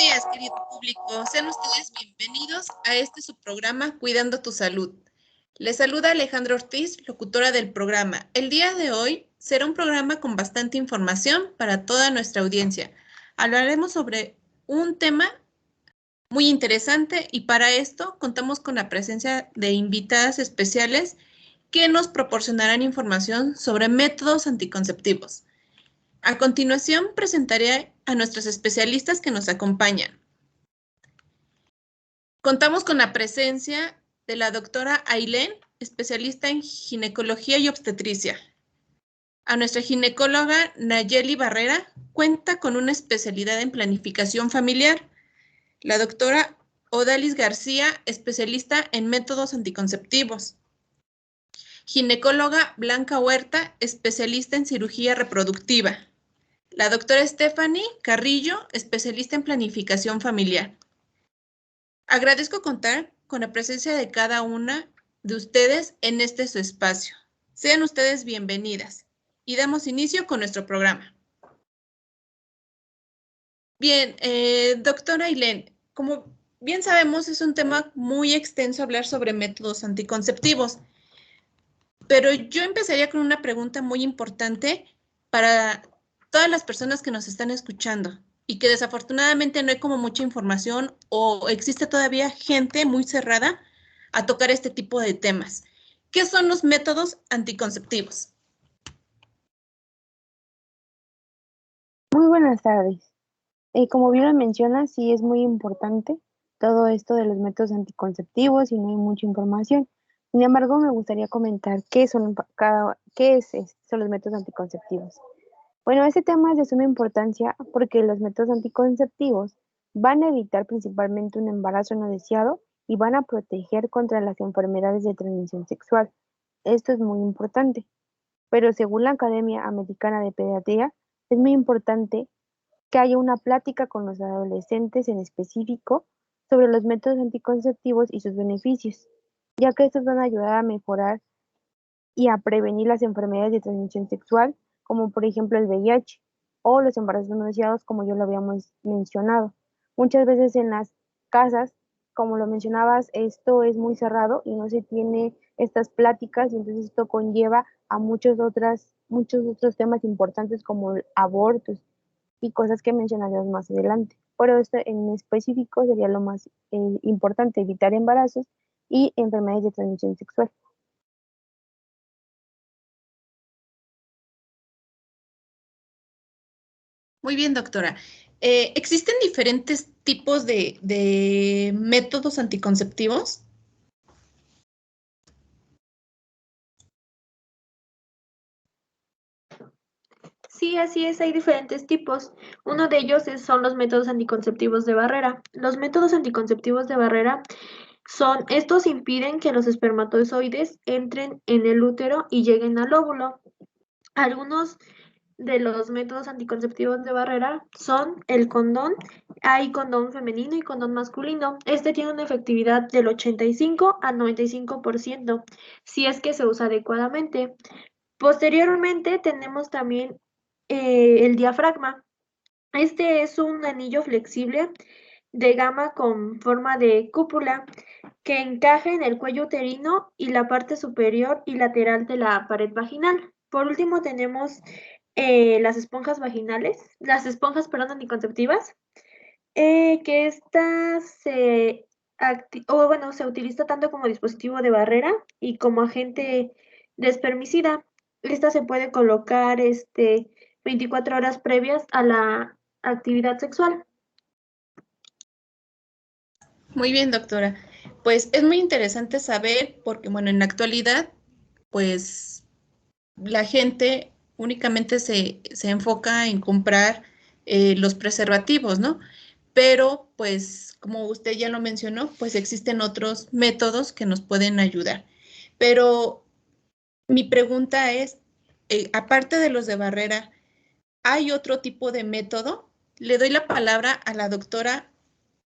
días, querido público. Sean ustedes bienvenidos a este su programa Cuidando tu Salud. Les saluda Alejandra Ortiz, locutora del programa. El día de hoy será un programa con bastante información para toda nuestra audiencia. Hablaremos sobre un tema muy interesante y para esto contamos con la presencia de invitadas especiales que nos proporcionarán información sobre métodos anticonceptivos. A continuación presentaré a nuestros especialistas que nos acompañan. Contamos con la presencia de la doctora Ailén, especialista en ginecología y obstetricia. A nuestra ginecóloga Nayeli Barrera cuenta con una especialidad en planificación familiar. La doctora Odalis García, especialista en métodos anticonceptivos. Ginecóloga Blanca Huerta, especialista en cirugía reproductiva. La doctora Stephanie Carrillo, especialista en planificación familiar. Agradezco contar con la presencia de cada una de ustedes en este su espacio. Sean ustedes bienvenidas y damos inicio con nuestro programa. Bien, doctora Ailén, como bien sabemos, es un tema muy extenso hablar sobre métodos anticonceptivos, pero yo empezaría con una pregunta muy importante para todas las personas que nos están escuchando y que desafortunadamente no hay como mucha información o existe todavía gente muy cerrada a tocar este tipo de temas. ¿Qué son los métodos anticonceptivos? Muy buenas tardes. Como bien lo mencionas, sí es muy importante todo esto de los métodos anticonceptivos y no hay mucha información. Sin embargo, me gustaría comentar son los métodos anticonceptivos. Bueno, este tema es de suma importancia porque los métodos anticonceptivos van a evitar principalmente un embarazo no deseado y van a proteger contra las enfermedades de transmisión sexual. Esto es muy importante, pero según la Academia Americana de Pediatría, es muy importante que haya una plática con los adolescentes en específico sobre los métodos anticonceptivos y sus beneficios, ya que estos van a ayudar a mejorar y a prevenir las enfermedades de transmisión sexual, como por ejemplo el VIH o los embarazos no deseados, como ya lo habíamos mencionado. Muchas veces en las casas, como lo mencionabas, esto es muy cerrado y no se tiene estas pláticas y entonces esto conlleva a muchos otros temas importantes como abortos y cosas que mencionaremos más adelante. Pero esto en específico sería lo más importante, evitar embarazos y enfermedades de transmisión sexual. Muy bien, doctora. ¿Existen diferentes tipos de métodos anticonceptivos? Sí, así es, hay diferentes tipos. Uno de ellos son los métodos anticonceptivos de barrera. Los métodos anticonceptivos de barrera estos impiden que los espermatozoides entren en el útero y lleguen al óvulo. Algunos de los métodos anticonceptivos de barrera son el condón. Hay condón femenino y condón masculino. Este tiene una efectividad del 85 al 95% si es que se usa adecuadamente. Posteriormente tenemos también el diafragma. Este es un anillo flexible de gama con forma de cúpula que encaja en el cuello uterino y la parte superior y lateral de la pared vaginal. Por último tenemos las esponjas vaginales, las esponjas, perdón, anticonceptivas, que estas se utiliza tanto como dispositivo de barrera y como agente despermicida. Esta se puede colocar 24 horas previas a la actividad sexual. Muy bien, doctora. Pues es muy interesante saber porque, bueno, en la actualidad, pues la gente únicamente se enfoca en comprar los preservativos, ¿no? Pero, pues, como usted ya lo mencionó, pues existen otros métodos que nos pueden ayudar. Pero mi pregunta es, aparte de los de barrera, ¿hay otro tipo de método? Le doy la palabra a la doctora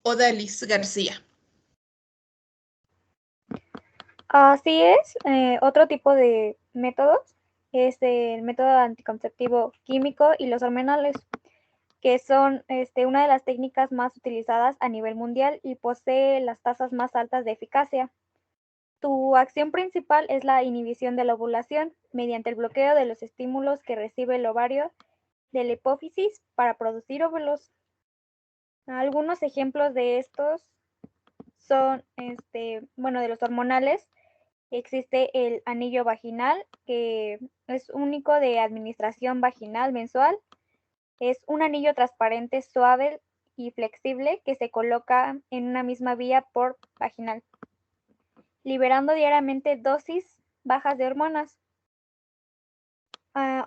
Odalis García. Así es, otro tipo de métodos es el método anticonceptivo químico y los hormonales. que son una de las técnicas más utilizadas a nivel mundial y posee las tasas más altas de eficacia. Su acción principal es la inhibición de la ovulación mediante el bloqueo de los estímulos que recibe el ovario de la hipófisis para producir óvulos. Algunos ejemplos de estos son, de los hormonales. Existe el anillo vaginal, que es único de administración vaginal mensual. Es un anillo transparente, suave y flexible que se coloca en una misma vía por vaginal, liberando diariamente dosis bajas de hormonas.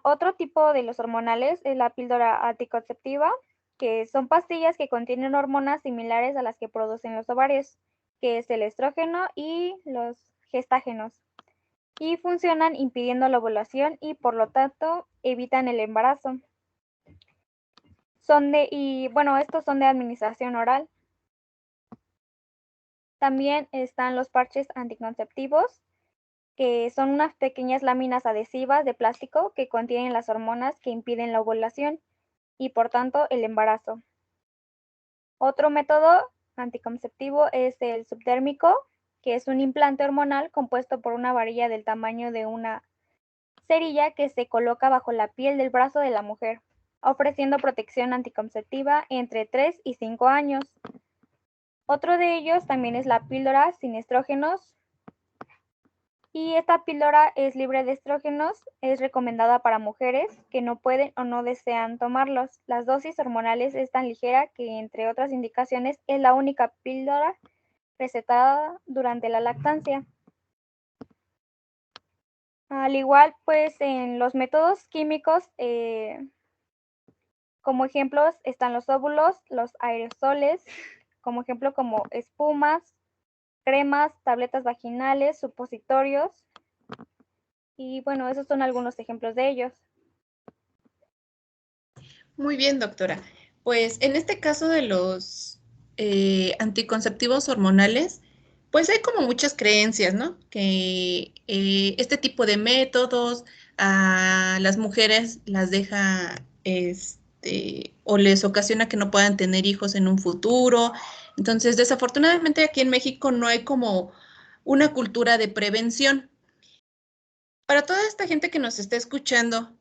Otro tipo de los hormonales es la píldora anticonceptiva, que son pastillas que contienen hormonas similares a las que producen los ovarios, que es el estrógeno y los gestágenos, y funcionan impidiendo la ovulación y por lo tanto evitan el embarazo. Estos son de administración oral. También están los parches anticonceptivos, que son unas pequeñas láminas adhesivas de plástico que contienen las hormonas que impiden la ovulación y por tanto el embarazo. Otro método anticonceptivo es el subdérmico, que es un implante hormonal compuesto por una varilla del tamaño de una cerilla que se coloca bajo la piel del brazo de la mujer, ofreciendo protección anticonceptiva entre 3 y 5 años. Otro de ellos también es la píldora sin estrógenos, y esta píldora es libre de estrógenos, es recomendada para mujeres que no pueden o no desean tomarlos. Las dosis hormonales es tan ligera que, entre otras indicaciones, es la única píldora recetada durante la lactancia. Al igual, pues, en los métodos químicos, como ejemplos están los óvulos, los aerosoles, como ejemplo como espumas, cremas, tabletas vaginales, supositorios. Y bueno, esos son algunos ejemplos de ellos. Muy bien, doctora. Pues en este caso de los anticonceptivos hormonales, pues hay como muchas creencias, ¿no? Que este tipo de métodos a las mujeres las deja, o les ocasiona que no puedan tener hijos en un futuro. Entonces, desafortunadamente aquí en México no hay como una cultura de prevención. Para toda esta gente que nos está escuchando,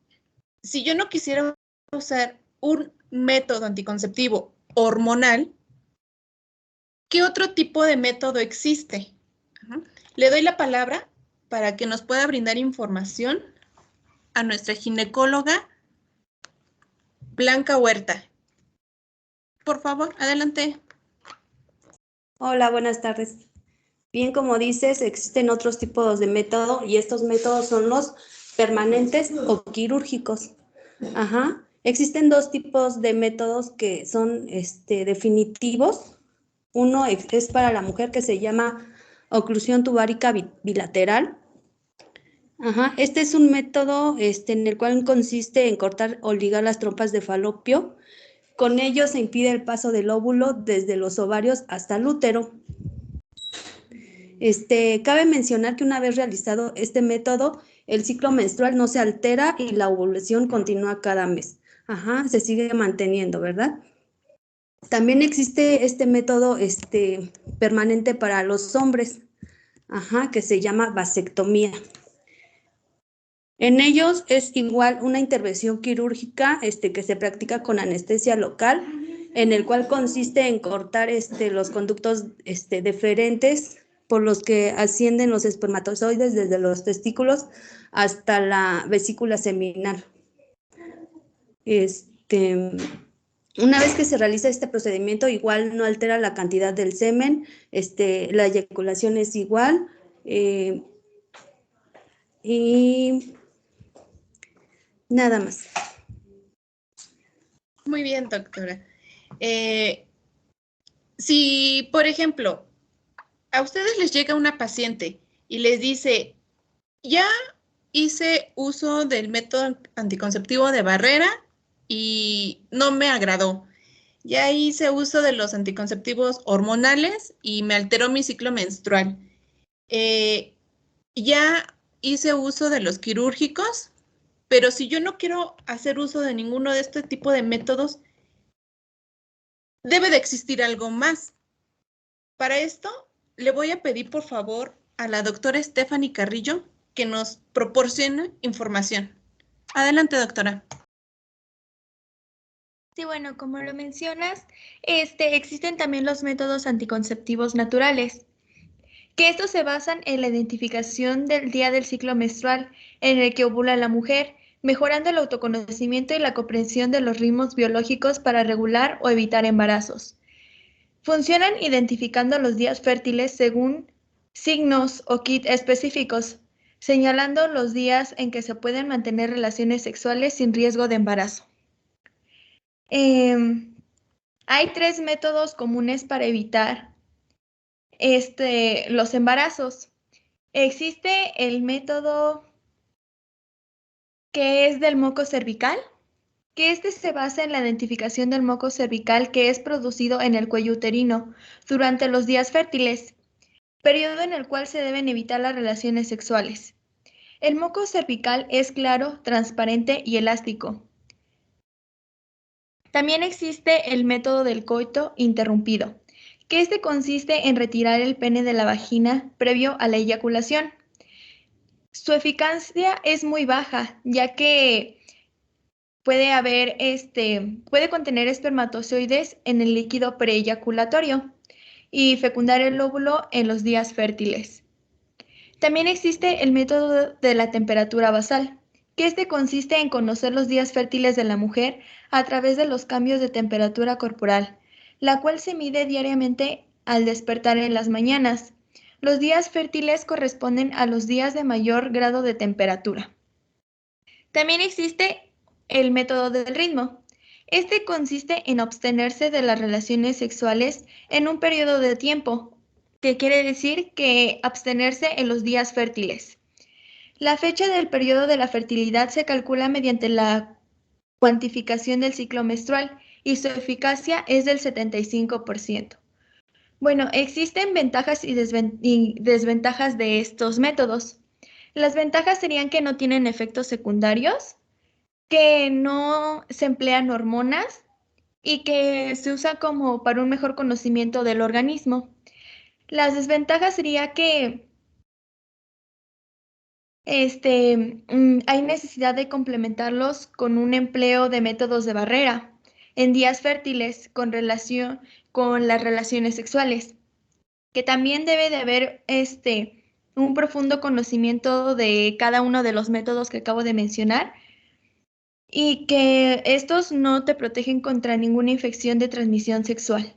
si yo no quisiera usar un método anticonceptivo hormonal, ¿qué otro tipo de método existe? Le doy la palabra para que nos pueda brindar información a nuestra ginecóloga Blanca Huerta. Por favor, adelante. Hola, buenas tardes. Bien, como dices, existen otros tipos de método y estos métodos son los permanentes o quirúrgicos. Ajá. Existen dos tipos de métodos que son definitivos. Uno es para la mujer, que se llama oclusión tubárica bilateral. Ajá. Este es un método en el cual consiste en cortar o ligar las trompas de falopio. Con ello se impide el paso del óvulo desde los ovarios hasta el útero. Cabe mencionar que una vez realizado este método, el ciclo menstrual no se altera y la ovulación continúa cada mes. Ajá, se sigue manteniendo, ¿verdad? También existe este método permanente para los hombres, ajá, que se llama vasectomía. En ellos es igual una intervención quirúrgica que se practica con anestesia local, en el cual consiste en cortar los conductos deferentes por los que ascienden los espermatozoides desde los testículos hasta la vesícula seminal. Una vez que se realiza este procedimiento, igual no altera la cantidad del semen, la eyaculación es igual, y nada más. Muy bien, doctora. Si, por ejemplo, a ustedes les llega una paciente y les dice, ya hice uso del método anticonceptivo de barrera y no me agradó. Ya hice uso de los anticonceptivos hormonales y me alteró mi ciclo menstrual. Ya hice uso de los quirúrgicos, pero si yo no quiero hacer uso de ninguno de este tipo de métodos, debe de existir algo más. Para esto, le voy a pedir, por favor, a la doctora Stephanie Carrillo que nos proporcione información. Adelante, doctora. Sí, bueno, como lo mencionas, existen también los métodos anticonceptivos naturales, que estos se basan en la identificación del día del ciclo menstrual en el que ovula la mujer, mejorando el autoconocimiento y la comprensión de los ritmos biológicos para regular o evitar embarazos. Funcionan identificando los días fértiles según signos o kits específicos, señalando los días en que se pueden mantener relaciones sexuales sin riesgo de embarazo. Hay 3 métodos comunes para evitar los embarazos. Existe el método que es del moco cervical, que se basa en la identificación del moco cervical que es producido en el cuello uterino durante los días fértiles, periodo en el cual se deben evitar las relaciones sexuales. El moco cervical es claro, transparente y elástico. También existe el método del coito interrumpido, que consiste en retirar el pene de la vagina previo a la eyaculación. Su eficacia es muy baja, ya que puede contener espermatozoides en el líquido preeyaculatorio y fecundar el óvulo en los días fértiles. También existe el método de la temperatura basal, que consiste en conocer los días fértiles de la mujer a través de los cambios de temperatura corporal, la cual se mide diariamente al despertar en las mañanas. Los días fértiles corresponden a los días de mayor grado de temperatura. También existe el método del ritmo. Consiste en abstenerse de las relaciones sexuales en un periodo de tiempo, que quiere decir que abstenerse en los días fértiles. La fecha del periodo de la fertilidad se calcula mediante la cuantificación del ciclo menstrual y su eficacia es del 75%. Bueno, existen ventajas y desventajas de estos métodos. Las ventajas serían que no tienen efectos secundarios, que no se emplean hormonas y que se usa como para un mejor conocimiento del organismo. Las desventajas sería que hay necesidad de complementarlos con un empleo de métodos de barrera en días fértiles con relación con las relaciones sexuales, que también debe de haber un profundo conocimiento de cada uno de los métodos que acabo de mencionar y que estos no te protegen contra ninguna infección de transmisión sexual.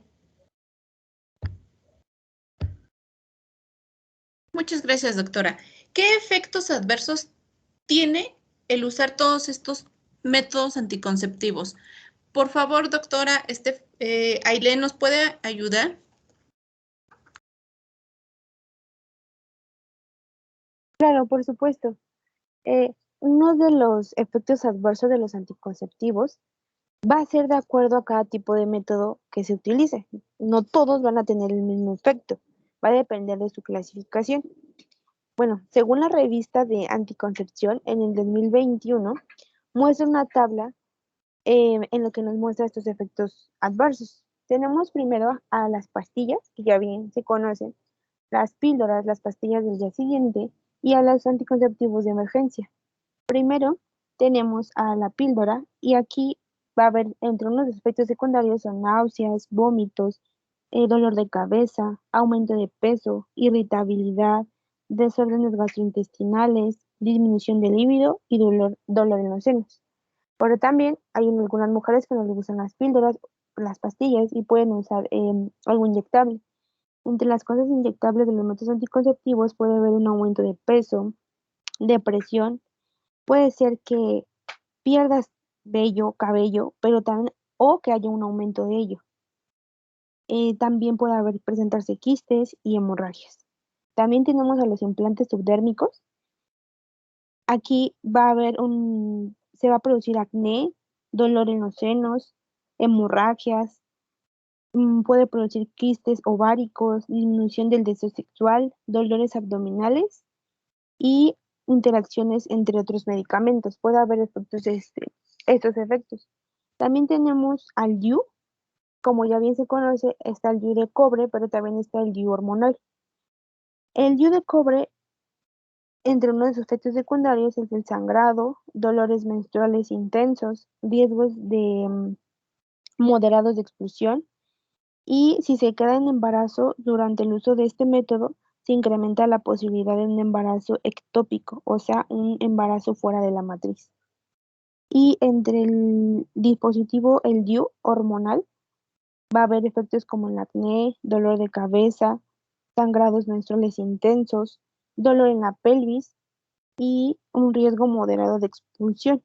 Muchas gracias, doctora. ¿Qué efectos adversos tiene el usar todos estos métodos anticonceptivos? Por favor, doctora, Ailén, ¿nos puede ayudar? Claro, por supuesto. Uno de los efectos adversos de los anticonceptivos va a ser de acuerdo a cada tipo de método que se utilice. No todos van a tener el mismo efecto. Va a depender de su clasificación. Bueno, según la revista de anticoncepción, en el 2021 muestra una tabla en lo que nos muestra estos efectos adversos. Tenemos primero a las pastillas, que ya bien se conocen, las píldoras, las pastillas del día siguiente y a los anticonceptivos de emergencia. Primero tenemos a la píldora y aquí va a haber entre unos efectos secundarios son náuseas, vómitos, dolor de cabeza, aumento de peso, irritabilidad, desórdenes gastrointestinales, disminución del líbido y dolor en los senos. Pero también hay algunas mujeres que no les gustan las píldoras, las pastillas y pueden usar algo inyectable. Entre las cosas inyectables de los métodos anticonceptivos puede haber un aumento de peso, depresión, puede ser que pierdas vello, cabello, pero también, o que haya un aumento de ello. También puede haber presentarse quistes y hemorragias. También tenemos a los implantes subdérmicos. Aquí se va a producir acné, dolor en los senos, hemorragias, puede producir quistes ováricos, disminución del deseo sexual, dolores abdominales y interacciones entre otros medicamentos. Puede haber estos efectos. También tenemos al DIU, como ya bien se conoce, está el DIU de cobre, pero también está el DIU hormonal. El DIU de cobre, entre uno de sus efectos secundarios, es el sangrado, dolores menstruales intensos, riesgos de moderados de expulsión, y si se queda en embarazo durante el uso de este método, se incrementa la posibilidad de un embarazo ectópico, o sea, un embarazo fuera de la matriz. Y entre el dispositivo, el DIU hormonal, va a haber efectos como el acné, dolor de cabeza, sangrados menstruales intensos, dolor en la pelvis y un riesgo moderado de expulsión.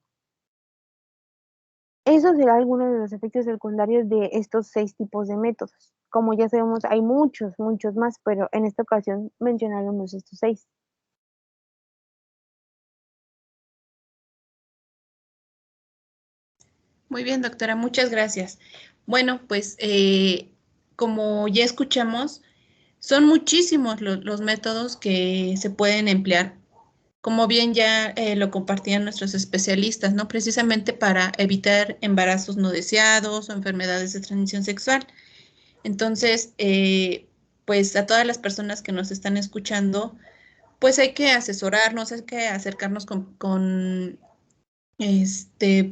Eso será alguno de los efectos secundarios de estos 6 tipos de métodos. Como ya sabemos, hay muchos, muchos más, pero en esta ocasión mencionaremos estos 6. Muy bien, doctora, muchas gracias. Bueno, pues como ya escuchamos, son muchísimos los métodos que se pueden emplear, como bien ya lo compartían nuestros especialistas, ¿no? Precisamente para evitar embarazos no deseados o enfermedades de transmisión sexual. Entonces, pues a todas las personas que nos están escuchando, pues hay que asesorarnos, hay que acercarnos con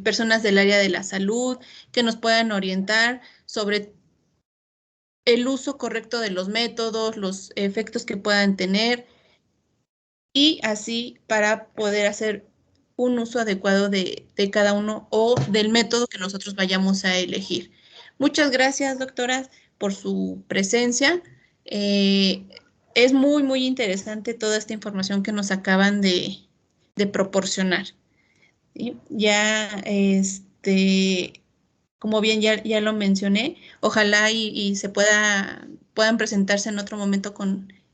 personas del área de la salud que nos puedan orientar sobre el uso correcto de los métodos, los efectos que puedan tener y así para poder hacer un uso adecuado de cada uno o del método que nosotros vayamos a elegir. Muchas gracias, doctoras, por su presencia. Es muy, muy interesante toda esta información que nos acaban de proporcionar. ¿Sí? Ya, como bien ya lo mencioné, ojalá y se puedan presentarse en otro momento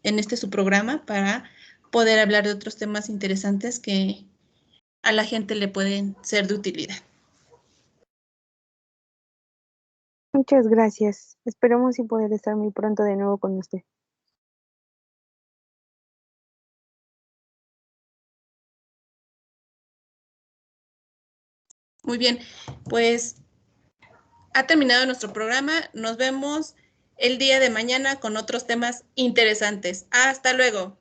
en su programa para poder hablar de otros temas interesantes que a la gente le pueden ser de utilidad. Muchas gracias. Esperemos y poder estar muy pronto de nuevo con usted. Muy bien, pues ha terminado nuestro programa. Nos vemos el día de mañana con otros temas interesantes. Hasta luego.